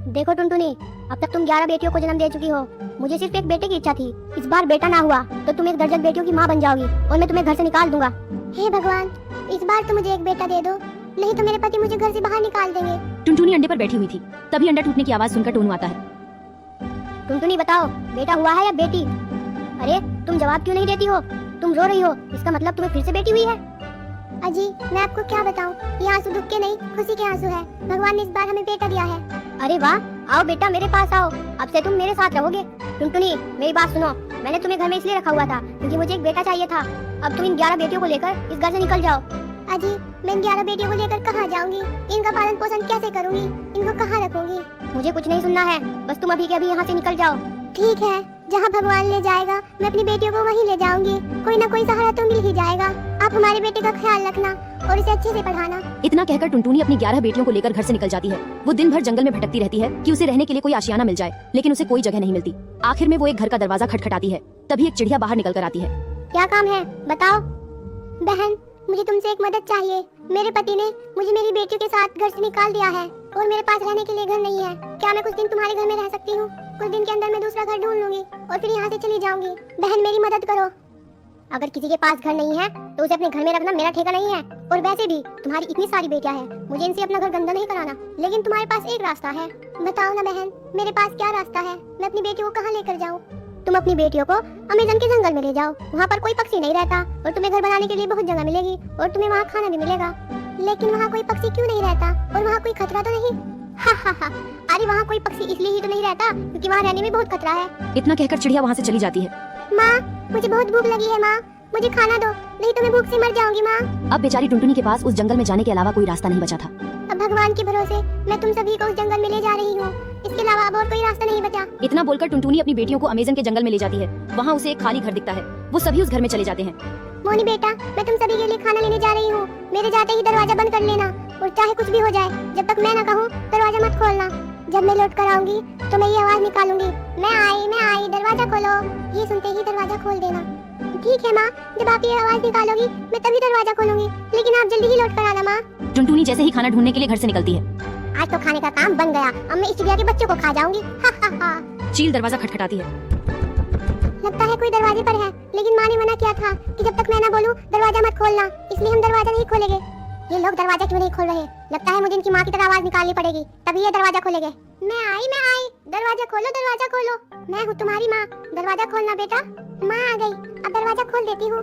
देखो टुनटुनी, अब तक तुम 11 बेटियों को जन्म दे चुकी हो। मुझे सिर्फ एक बेटे की इच्छा थी। इस बार बेटा ना हुआ तो तुम एक दर्जन बेटियों की माँ बन जाओगी और मैं तुम्हें घर से निकाल दूंगा। हे भगवान, इस बार तो मुझे एक बेटा दे दो, नहीं तो मेरे पति मुझे घर से बाहर निकाल देंगे। टुनटुनी अंडे पर बैठी हुई थी, तभी अंडा टूटने की आवाज सुनकर टोनू आता है। टुनटुनी बताओ, बेटा हुआ है या बेटी? अरे तुम जवाब क्यों नहीं देती हो? तुम रो रही हो, इसका मतलब तुम्हें फिर से बेटी हुई है। अजी मैं आपको क्या बताऊं, ये आंसू दुख के नहीं खुशी के आंसू है। भगवान ने इस बार हमें बेटा दिया है। अरे वाह, आओ बेटा मेरे पास आओ, अब से तुम मेरे साथ रहोगे। टुनटुनी मेरी बात सुनो, मैंने तुम्हें घर में इसलिए रखा हुआ था क्योंकि मुझे एक बेटा चाहिए था। अब तुम इन 11 बेटियों को लेकर इस घर से निकल जाओ। अजी मैं इन 11 बेटियों को लेकर कहाँ जाऊंगी? इनका पालन पोषण कैसे करूंगी? इनको कहाँ रखूंगी? मुझे कुछ नहीं सुनना है, बस तुम अभी के अभी यहाँ से निकल जाओ। ठीक है, जहाँ भगवान ले जाएगा मैं अपनी बेटियों को वहीं ले जाऊंगी। कोई ना कोई सहारा तो मिल ही जाएगा। आप हमारे बेटे का ख्याल रखना और इसे अच्छे से पढ़ाना। इतना कहकर टुनटुनी अपनी 11 बेटियों को लेकर घर से निकल जाती है। वो दिन भर जंगल में भटकती रहती है कि उसे रहने के लिए कोई आशियाना मिल जाए, लेकिन उसे कोई जगह नहीं मिलती। आखिर में वो एक घर का दरवाजा खटखटाती है, तभी एक चिड़िया बाहर निकल कर आती है। क्या काम है बताओ। बहन मुझे तुमसे एक मदद चाहिए। मेरे पति ने मुझे मेरी बेटियों के साथ घर से निकाल दिया है और मेरे पास रहने के लिए घर नहीं है। क्या मैं कुछ दिन तुम्हारे घर में रह सकती हूँ? कुछ दिन के अंदर मैं दूसरा घर ढूंढ लूंगी और फिर यहाँ से चली जाऊंगी। बहन मेरी मदद करो। अगर किसी के पास घर नहीं है तो उसे अपने घर में रखना मेरा ठेका नहीं है। और वैसे भी तुम्हारी इतनी सारी बेटियां हैं, मुझे इनसे अपना घर गंदा नहीं कराना। लेकिन तुम्हारे पास एक रास्ता है, बताओ ना बहन, मेरे पास क्या रास्ता है? मैं अपनी बेटियों को कहाँ लेकर जाऊँ? तुम अपनी बेटियों को अमेज़न के जंगल में ले जाओ, वहाँ पर कोई पक्षी नहीं रहता और तुम्हें घर बनाने के लिए बहुत जगह मिलेगी और तुम्हें वहाँ खाना भी मिलेगा। लेकिन वहाँ कोई पक्षी क्यों नहीं रहता और वहाँ कोई खतरा तो नहीं? हा। अरे वहाँ कोई पक्षी इसलिए ही तो नहीं रहता क्योंकि वहाँ रहने में बहुत खतरा है। इतना कहकर चिड़िया वहाँ से चली जाती है। माँ मुझे बहुत भूख लगी है, माँ मुझे खाना दो, नहीं तो मैं भूख से मर जाऊंगी माँ। अब बेचारी टुनटुनी के पास उस जंगल में जाने के अलावा कोई रास्ता नहीं बचा था। अब भगवान के भरोसे मैं तुम सभी को उस जंगल में ले जा रही हूँ, इसके अलावा अब और कोई रास्ता नहीं बचा। इतना बोलकर टुनटुनी अपनी बेटियों को अमेज़न के जंगल में ले जाती है। वहाँ उसे एक खाली घर दिखता है, वो सभी उस घर में चले जाते हैं। मोनी बेटा, मैं तुम सभी के लिए खाना लेने जा रही हूँ। मेरे जाते ही दरवाजा बंद कर लेना और चाहे कुछ भी हो जाए, जब तक मैं ना कहूँ दरवाजा मत खोलना। जब मैं लौट कर आऊंगी तो मैं ये आवाज निकालूंगी, मैं आई, दरवाजा खोलो। ये सुनते ही दरवाजा खोल देना। ठीक है माँ, जब आप ये आवाज निकालोगी मैं तभी दरवाजा खोलूंगी, लेकिन आप जल्दी ही लौट कर आना माँ। टुनटुनी जैसे ही खाना ढूंढने के लिए घर से निकलती है। आज तो खाने का काम बन गया, अब मैं इस चिड़िया के बच्चों को खा जाऊंगी। चील दरवाजा खटखटाती है। लगता है कोई दरवाजे पर है, लेकिन माँ ने मना किया था कि जब तक मैं ना बोलूं दरवाजा मत खोलना, इसलिए हम दरवाजा नहीं खोलेंगे। ये लोग दरवाजा क्यों नहीं खोल रहे? लगता है मुझे इनकी माँ की तरह आवाज निकालनी पड़ेगी, तभी ये दरवाजा खोलेंगे। मैं आई, दरवाजा खोलो, दरवाजा खोलो। मैं हूँ तुम्हारी माँ, दरवाजा खोलना बेटा। माँ आ गई, अब दरवाजा खोल देती हूँ।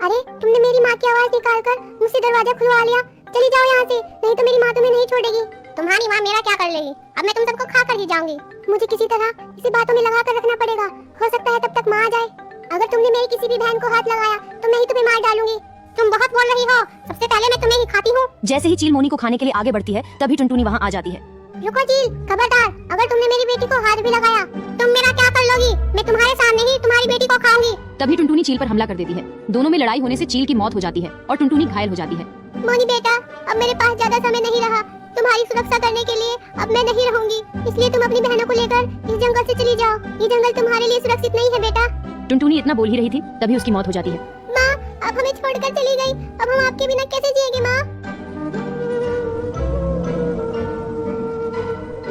अरे तुमने मेरी माँ की आवाज निकालकर मुझसे दरवाजा खुलवा लिया। चली जाओ यहाँ से, नहीं तो मेरी माँ तुम्हें नहीं छोड़ेगी। तुम्हारी माँ मेरा क्या कर लेगी? अब मैं तुम सबको खा कर ही जाऊंगी। मुझे किसी तरह इसी बातों में लगा कर रखना पड़ेगा, हो सकता है तब तक माँ आ जाए। अगर तुमने मेरी किसी भी बहन को हाथ लगाया तो मैं ही तुम्हें मार डालूंगी। तुम बहुत बोल रही हो, सबसे पहले मैं तुम्हें ही खाती हूँ। जैसे ही चील मोनी को खाने के लिए आगे बढ़ती है, तभी टुनटुनी वहाँ आ जाती है। रुको चील, खबरदार, अगर तुमने मेरी बेटी को हाथ भी लगाया तुम मेरा क्या कर लोगी? मैं तुम्हारे सामने ही तुम्हारी बेटी को खाऊंगी। तभी टुनटुनी चील पर हमला कर देती है। दोनों में लड़ाई होने से चील की मौत हो जाती है और टुनटुनी घायल हो जाती है। मोनी बेटा, अब मेरे पास ज्यादा समय नहीं रहा। तुम्हारी सुरक्षा करने के लिए अब मैं नहीं रहूंगी, इसलिए तुम अपनी बहनों को लेकर इस जंगल से चली जाओ। ये जंगल तुम्हारे लिए सुरक्षित नहीं है बेटा। टुनटुनी इतना बोल ही रही थी, तभी उसकी मौत हो जाती है। माँ, अब हमें छोड़कर चली गई, अब हम आपके बिना कैसे जिएंगे माँ?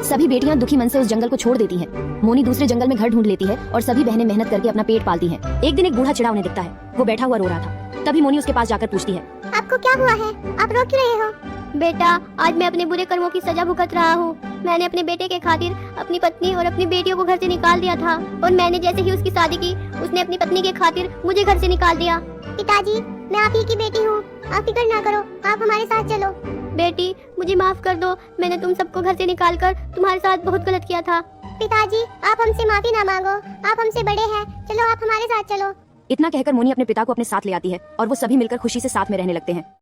सभी बेटियां दुखी मन से उस जंगल को छोड़ देती हैं। मोनी दूसरे जंगल में घर ढूंढ लेती है और सभी बहनें मेहनत करके अपना पेट पालती हैं। एक दिन एक बूढ़ा चिड़ा उन्हें दिखता है, वो बैठा हुआ रो रहा था। तभी मोनी उसके पास जाकर पूछती है, आपको क्या हुआ है? आप रो क्यों रहे हो? बेटा, आज मैं अपने बुरे कर्मों की सजा भुगत रहा हूँ। मैंने अपने बेटे के खातिर अपनी पत्नी और अपनी बेटियों को घर से निकाल दिया था और मैंने जैसे ही उसकी शादी की, उसने अपनी पत्नी के खातिर मुझे घर से निकाल दिया। पिताजी, मैं आप ही की बेटी हूँ, आप फिक्र ना करो, आप हमारे साथ चलो। बेटी, मुझे माफ कर दो, मैंने तुम सबको घर से निकालकर तुम्हारे साथ बहुत गलत किया था। पिताजी, आप हमसे माफी ना मांगो, आप हमसे बड़े हैं, चलो आप हमारे साथ चलो। इतना कहकर मोनी अपने पिता को अपने साथ ले आती है और वो सभी मिलकर खुशी से साथ में रहने लगते हैं।